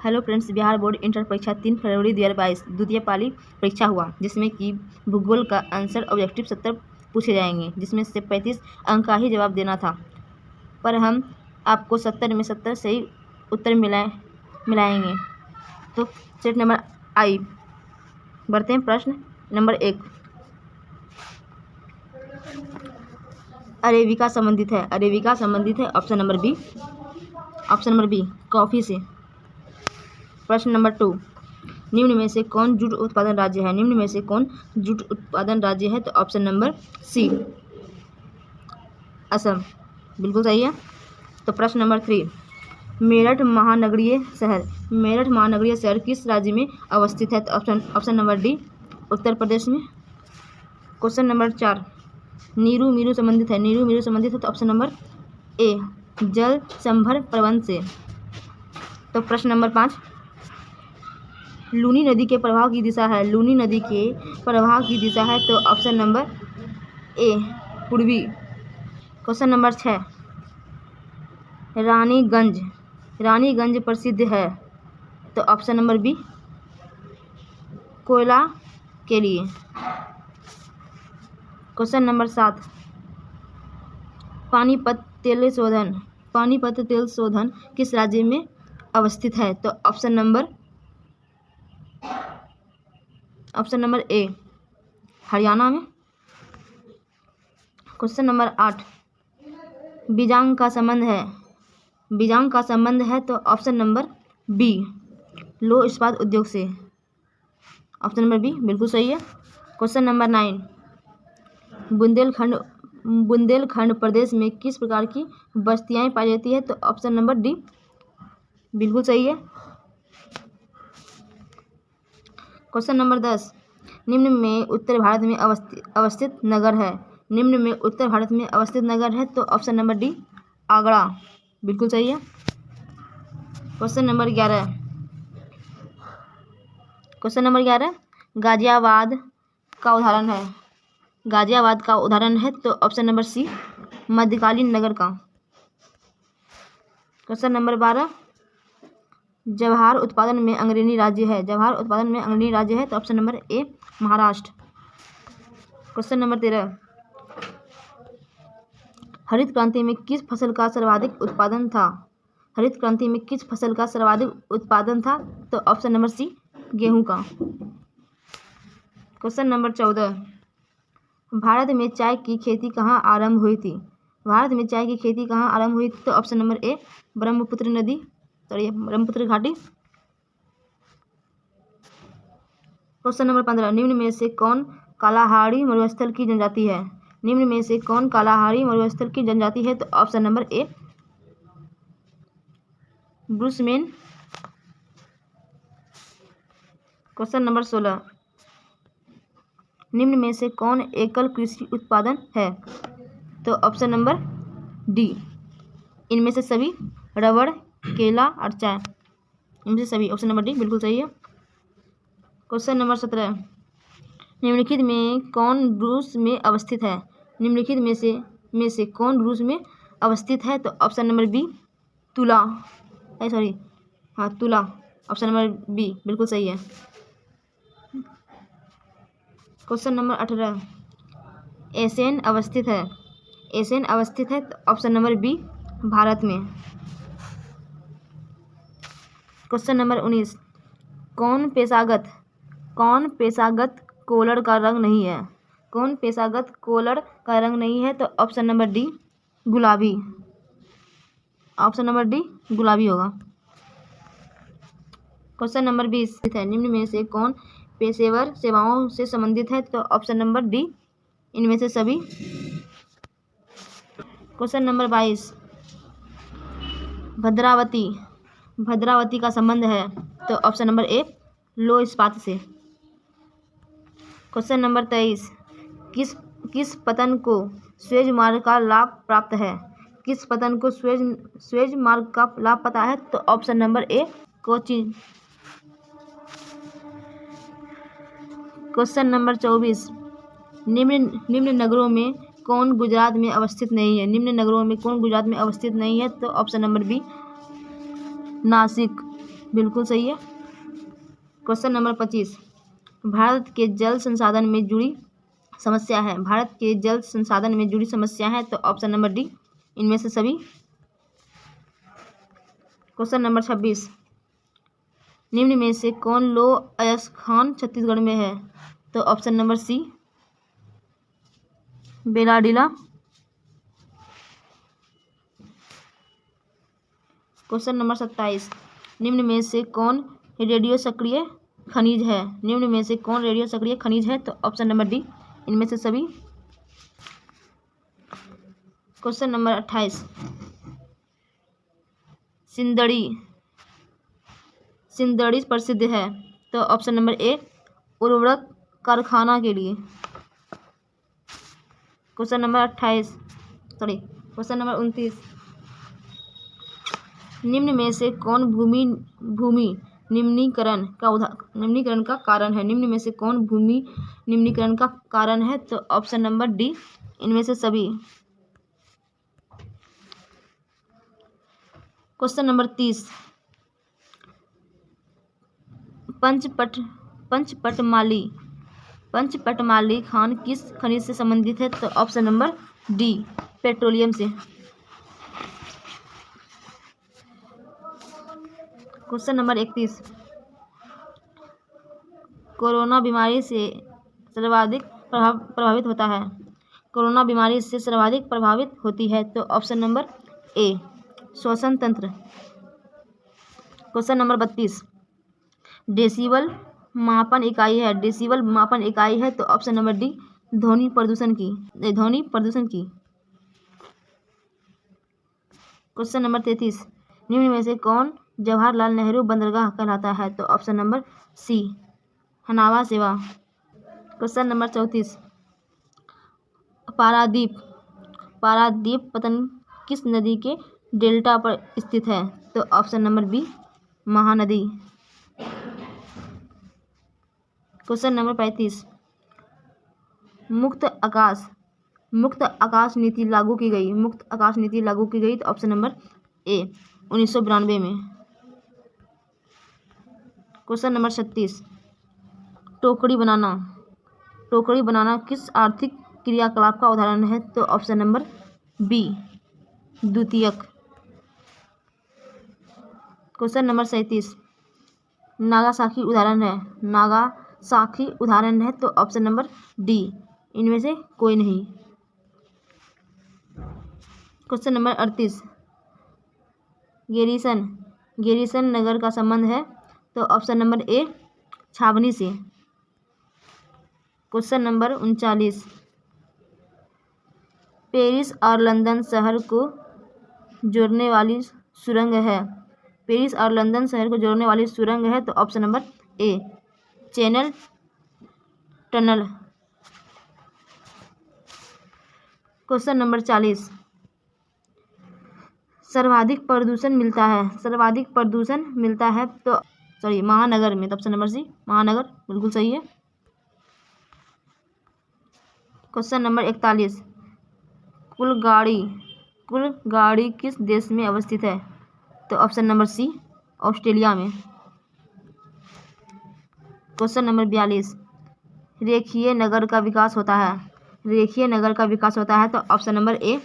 Hello friends, Bihar board inter परीक्षा 3 फरवरी 2022 द्वितीय पाली परीक्षा हुआ, जिसमें कि भूगोल का आंसर ऑब्जेक्टिव 70 पूछे जाएंगे, जिसमें से 35 अंक का ही जवाब देना था। पर हम आपको 70 में 70 सही उत्तर मिलाएंगे। तो सेट नंबर आई बढ़ते हैं। प्रश्न नंबर 1 अरेबिका संबंधित है। अरेबिका संबंधित है ऑप्शन नंबर बी कॉफ़ी से। प्रश्न नंबर 2 निम्न में से कौन जूट उत्पादन राज्य है। निम्न में से कौन जूट उत्पादन राज्य है। तो ऑप्शन नंबर सी असम, बिल्कुल सही है। तो प्रश्न नंबर 3 मेरठ महानगरीय शहर किस राज्य में अवस्थित है। तो option number D Uttar Pradesh में। क्वेश्चन नंबर 4 नीरू मीरू संबंधित है। तो ऑप्शन नंबर ए जल संभर प्रबंध से। तो प्रश्न नंबर 5 लूनी नदी के प्रवाह की दिशा है। तो ऑप्शन नंबर ए पूर्वी। क्वेश्चन नंबर 6 रानीगंज प्रसिद्ध है। तो ऑप्शन नंबर बी कोयला के लिए। क्वेश्चन नंबर 7 पानीपत तेल शोधन किस राज्य में अवस्थित है। तो ऑप्शन नंबर ए हरियाणा में। क्वेश्चन नंबर 8 बीजांग का संबंध है। तो ऑप्शन नंबर बी लौह इस्पात उद्योग से। ऑप्शन नंबर बी बिल्कुल सही है। क्वेश्चन नंबर 9 बुंदेलखंड प्रदेश में किस प्रकार की बस्तियां पाई जाती है। तो ऑप्शन नंबर डी बिल्कुल सही है। क्वेश्चन नंबर 10 निम्न में उत्तर भारत में अवस्थित नगर है। तो ऑप्शन नंबर डी आगरा, बिल्कुल सही है। क्वेश्चन नंबर 11 गाजियाबाद का उदाहरण है। तो ऑप्शन नंबर सी मध्यकालीन नगर का। क्वेश्चन नंबर 12 जवाहर उत्पादन में अग्रणी राज्य है। तो ऑप्शन नंबर ए महाराष्ट्र। क्वेश्चन नंबर 13 हरित क्रांति में किस फसल का सर्वाधिक उत्पादन था। तो ऑप्शन नंबर सी गेहूं का। क्वेश्चन नंबर 14 भारत में चाय की खेती कहाँ आरंभ हुई थी। तो ऑप्शन नंबर ए ब्रह्मपुत्र घाटी। क्वेश्चन नंबर 15 निम्न में से कौन कालाहारी मरुस्थल की जनजाति है। तो option number A Bushman. Question number 16 निम्न में से कौन एकल कृषि उत्पादन है। तो ऑप्शन नंबर डी इनमें से सभी रबड़, केला और चाय, इनमें से सभी। ऑप्शन नंबर डी बिल्कुल सही है। क्वेश्चन नंबर 17 निम्नलिखित में कौन रूस में अवस्थित है। तो ऑप्शन नंबर बी तुला। ऑप्शन नंबर बी बिल्कुल सही है। क्वेश्चन नंबर 18 एशियन अवस्थित है। तो ऑप्शन नंबर बी भारत में। क्वेश्चन नंबर 19 कौन पेशागत कोलर का रंग नहीं है। तो ऑप्शन नंबर डी गुलाबी। होगा। क्वेश्चन नंबर 20 है निम्न में से कौन पेशेवर सेवाओं से संबंधित है। तो ऑप्शन नंबर डी इनमें से सभी। क्वेश्चन नंबर 22 भद्रावती का संबंध है। तो ऑप्शन नंबर ए लौह इस्पात से। क्वेश्चन नंबर 23 किस पतन को स्वेज मार्ग का लाभ प्राप्त है। तो ऑप्शन नंबर ए कोचीन। क्वेश्चन नंबर 24 निम्न नगरों में कौन गुजरात में अवस्थित नहीं है। तो ऑप्शन नंबर बी नासिक। बिल्कुल सही है। क्वेश्चन नंबर 25, भारत के जल संसाधन में जुड़ी समस्या है। भारत के जल संसाधन में जुड़ी समस्या है तो ऑप्शन नंबर डी, इनमें से सभी। क्वेश्चन नंबर 26, निम्न में से कौन लो अयस्क खान छत्तीसगढ़ में है तो option number C, Bailadila. Question number 27, निम्न में से कौन रेडियो सक्रिय खनिज है। निम्न में से कौन रेडियो सक्रिय खनिज है तो ऑप्शन नंबर डी, इनमें से सभी। क्वेश्चन नंबर 28, सिंदड़ी प्रसिद्ध है तो ऑप्शन नंबर ए, उर्वरक कारखाना के लिए। क्वेश्चन नंबर 29, निम्न में से कौन भूमि निम्नीकरण का कारण है। निम्न में से कौन भूमि निम्नीकरण का कारण है तो ऑप्शन नंबर डी, इनमें से सभी। क्वेश्चन नंबर 30, पंचपटमाली खान किस खनिज से संबंधित है तो ऑप्शन नंबर डी, पेट्रोलियम से। क्वेश्चन नंबर 31, कोरोना बीमारी से सर्वाधिक प्रभावित होता है। कोरोना बीमारी से सर्वाधिक प्रभावित होती है तो ऑप्शन नंबर ए, श्वसन तंत्र। क्वेश्चन नंबर 32, डेसिबल मापन इकाई है तो ऑप्शन नंबर डी, ध्वनि प्रदूषण की। क्वेश्चन नंबर 33, निम्न में से कौन जवाहरलाल नेहरू बंदरगाह कहलाता है तो ऑप्शन नंबर सी, हनावा सेवा। क्वेश्चन नंबर 34, पारादीप पतन किस नदी के डेल्टा पर स्थित है तो option number B, Mahanadi. Question number 35, मुक्त आकाश नीति लागू की गई तो ऑप्शन नंबर ए, 1992 में। क्वेश्चन नंबर 36, टोकरी बनाना किस आर्थिक क्रियाकलाप का उदाहरण है तो ऑप्शन नंबर बी, द्वितीयक। क्वेश्चन नंबर 37, नागासाकी उदाहरण है तो ऑप्शन नंबर डी, इनमें से कोई नहीं। क्वेश्चन नंबर 38, गेरिसन नगर का संबंध है तो ऑप्शन नंबर ए, छावनी से। क्वेश्चन नंबर 39, पेरिस और लंदन शहर को जोड़ने वाली सुरंग है तो ऑप्शन नंबर ए, चैनल टनल। क्वेश्चन नंबर 40, सर्वाधिक प्रदूषण मिलता है तो महानगर में तो ऑप्शन नंबर सी, महानगर बिल्कुल सही है। क्वेश्चन नंबर 41, कुलगाड़ी किस देश में अवस्थित है तो ऑप्शन नंबर सी, ऑस्ट्रेलिया में। क्वेश्चन नंबर 42, रेखीय नगर का विकास होता है तो ऑप्शन नंबर ए,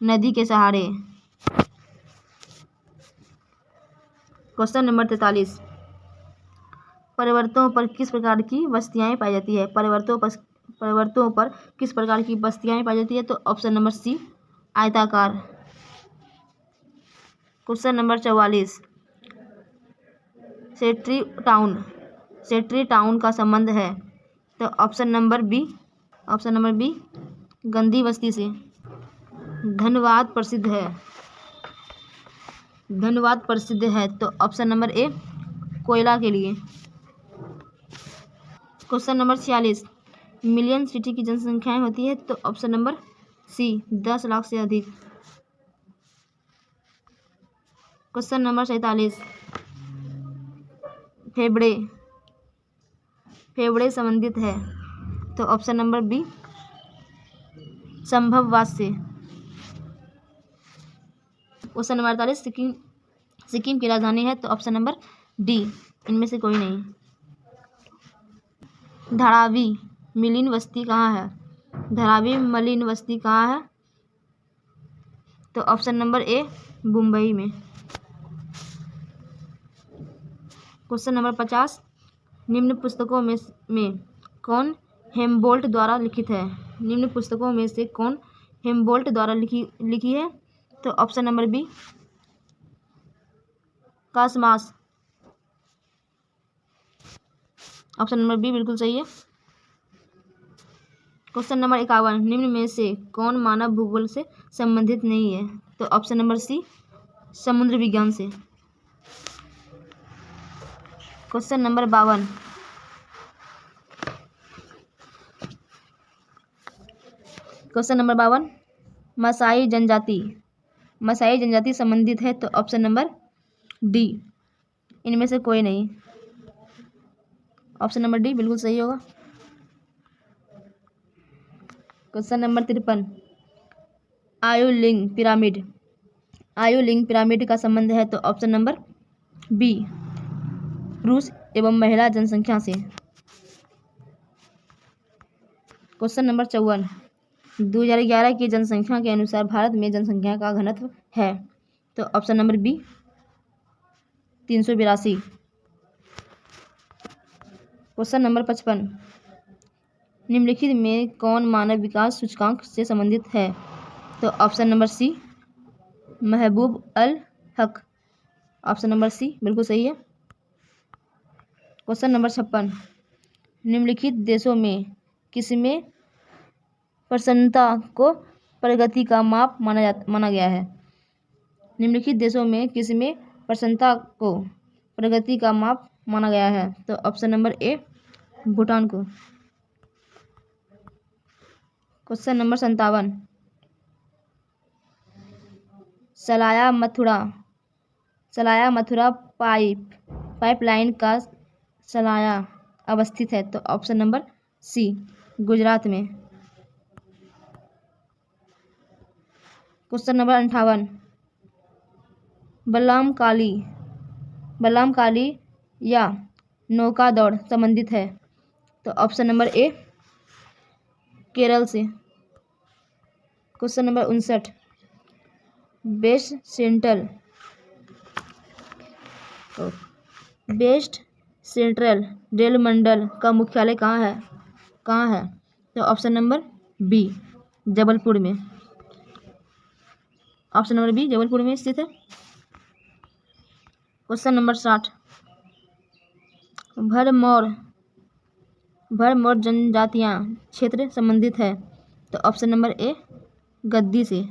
नदी के सहारे। क्वेश्चन नंबर 43, पर्वतों पर किस प्रकार की बस्तियां पाई जाती है तो ऑप्शन नंबर सी, आयताकार। क्वेश्चन नंबर 44, सेट्री टाउन का संबंध है तो ऑप्शन नंबर बी, गंदी बस्ती से। धनबाद प्रसिद्ध है तो ऑप्शन नंबर ए, कोयला के लिए। क्वेश्चन नंबर 46, मिलियन सिटी की जनसंख्या होती है तो ऑप्शन नंबर सी, 10 लाख से अधिक। क्वेश्चन नंबर 47, फेफड़े संबंधित है तो ऑप्शन नंबर बी, संभववाद से। क्वेश्चन नंबर 48, सिक्किम की राजधानी है तो ऑप्शन नंबर डी, इनमें से कोई नहीं। धारावी मलिन बस्ती कहाँ है? धारावी मलिन बस्ती कहाँ है? तो ऑप्शन नंबर ए, मुंबई में। क्वेश्चन नंबर 50, निम्न पुस्तकों में कौन हेम्बोल्ट द्वारा लिखित है? निम्न पुस्तकों में से कौन हेम्बोल्ट द्वारा लिखी है? तो option number B, Cosmos. Option number B बिल्कुल सही है। क्वेश्चन नंबर 51, निम्न में से कौन मानव भूगोल से संबंधित नहीं है? तो ऑप्शन नंबर सी, समुद्र विज्ञान से। क्वेश्चन नंबर 52, मसाई जनजाति संबंधित है? तो ऑप्शन नंबर डी, इनमें से कोई नहीं। ऑप्शन नंबर डी बिल्कुल सही होगा। क्वेश्चन नंबर 53, आयुलिंग पिरामिड का संबंध है? तो ऑप्शन नंबर बी, पुरुष एवं महिला जनसंख्या से। क्वेश्चन नंबर 54, 2011 की जनसंख्या के अनुसार भारत में जनसंख्या का घनत्व है? तो option number B, 382। Question number 55, निम्नलिखित में कौन मानव विकास सूचकांक से संबंधित है? तो ऑप्शन नंबर सी, महबूब अल हक। ऑप्शन नंबर सी बिल्कुल सही है। क्वेश्चन नंबर 56, निम्नलिखित देशों में किसमें प्रसन्नता को प्रगति का माप माना गया है? निम्नलिखित देशों में किसमें प्रसन्नता को प्रगति का माप माना गया है? तो ऑप्शन नंबर ए, भूटान को। क्वेश्चन नंबर 57, सलाया मथुरा पाइपलाइन का सलाया अवस्थित है? तो ऑप्शन नंबर सी, गुजरात में। क्वेश्चन नंबर 58, बल्लाम काली या नौका दौड़ संबंधित है? तो ऑप्शन नंबर ए, केरल से। Question number 59, west central rail मंडल का मुख्यालय कहाँ है? तो ऑप्शन नंबर बी, जबलपुर में। ऑप्शन नंबर बी जबलपुर में स्थित है। क्वेश्चन नंबर 60, भरमौर जनजातियां क्षेत्र संबंधित है? तो ऑप्शन नंबर ए, गद्दी से।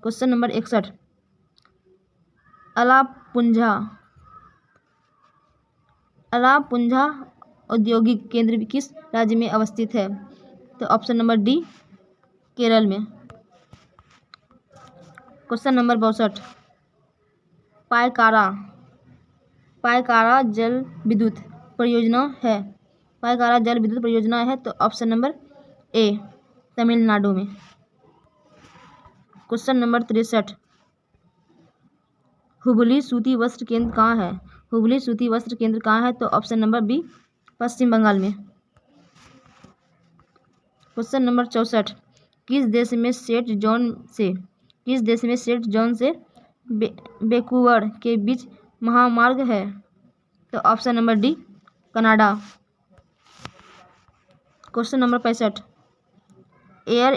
क्वेश्चन नंबर 61, अलापुंझा औद्योगिक केंद्र किस राज्य में अवस्थित है? तो ऑप्शन नंबर डी, केरल में। क्वेश्चन नंबर 62, पायकारा जल विद्युत परियोजना है? तो ऑप्शन नंबर ए, तमिलनाडु में। क्वेश्चन नंबर 63, हुबली सूती वस्त्र केंद्र कहाँ है? तो ऑप्शन नंबर बी, पश्चिम बंगाल में। क्वेश्चन नंबर 64, किस देश में सेंट जॉन से वैंकूवर के बीच महामार्ग है? तो option number D, Canada. Question number 65, air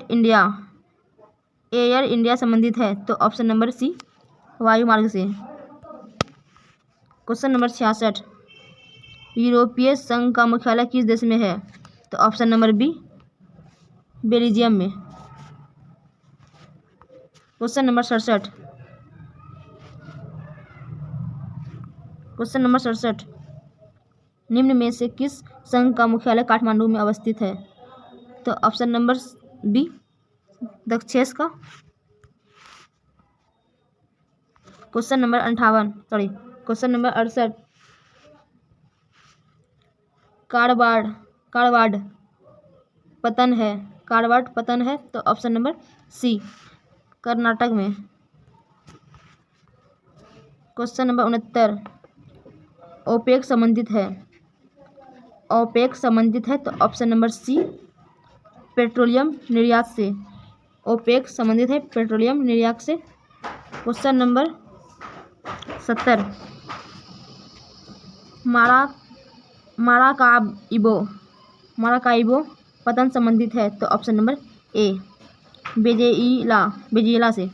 India संबंधित है? तो ऑप्शन नंबर सी, वायु मार्ग से। क्वेश्चन नंबर 66, यूरोपीय संघ का मुख्यालय किस देश में है? तो ऑप्शन नंबर बी, बेल्जियम में। क्वेश्चन नंबर 67, निम्न में से किस संघ का मुख्यालय काठमांडू में अवस्थित है? तो ऑप्शन नंबर बी, दक्षेस का। क्वेश्चन नंबर 68, कारवाड़ पतन है? तो ऑप्शन नंबर सी, कर्नाटक में। क्वेश्चन नंबर 69, ओपेक संबंधित है। ओपेक संबंधित है तो ऑप्शन नंबर सी पेट्रोलियम निर्यात से। ओपेक संबंधित है पेट्रोलियम निर्यात से। क्वेश्चन नंबर 70, माराकाइबो पतन संबंधित है तो ऑप्शन नंबर ए वेनेजुएला से।